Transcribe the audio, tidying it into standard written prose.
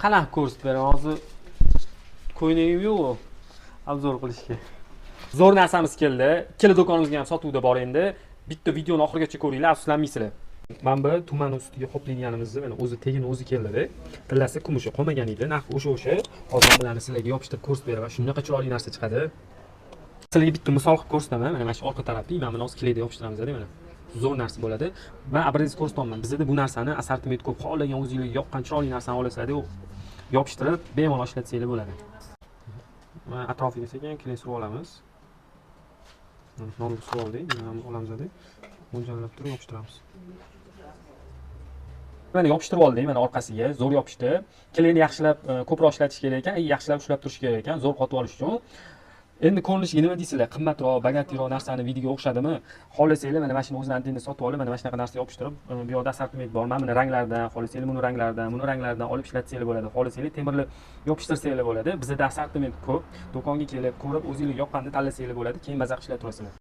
qanaqa ko'rsatib beraman hozir ko'ynagim yo'q obzor qilishga. Zo'r narsamiz keldi. Ikkala do'konimizga ham sotuvda bor endi. Bitta videoni oxirigacha ko'ringlar, afsuslanmaysizlar. Mana bu tuman ustiga qoplaydiganimizni mana o'zi tegini o'zi keldi-da. Tillasi kumushi qolmagan edi. Narxi o'sha. Hozir bilan sizlarga yopishtirib ko'rsatib beraman. Shunaqa chiroyli narsa chiqadi. Sizlarga bitta misol qilib ko'rsataman. Mana shu orqa tarafni mana buni oskileda yopishtiramiz-da mana. Zo'r narsa bo'ladi. Men abriz ko'rsataman. Bizda bu narsani assortiment ko'p. Xohlagan o'zingizga yoqqan chiroyli narsani olasizlar-da, yopishtirib bemalol ishlatsanglar bo'ladi. Mana atrofiga sekin kelin surib olamiz. Nonni surib oldik. Mana olamiz-da. Mo'ljallab turib yopishtiramiz. Mana yopishtirib oldik, mana orqasiga zo'r yopishdi. Kelinni yaxshilab ko'proq ishlatish kerak ekan, yaxshilab ushlab turish kerak ekan, zo'r qotib olish uchun. Endi ko'rinishiga nima deysizlar? Qimmatroq, bagatroq narsani videoga o'xshadimi? Xohlasanglar mana mashina o'zidan dinda sotib olib, mana shunaqa narsa yopishtirib, bu yoqda assortiment bor. Mana buni ranglaridan, xohlasanglar buni ranglaridan, buni ranglaridan olib ishlatsanglar bo'ladi. Xohlasanglar temirli yopishtirsanglar bo'ladi. Bizda assortiment ko'p. Do'konga kelib, ko'rib, o'zingizga yoqqanini tanlasanglar bo'ladi. Keyin mazza qilib ishlatib turasizlar.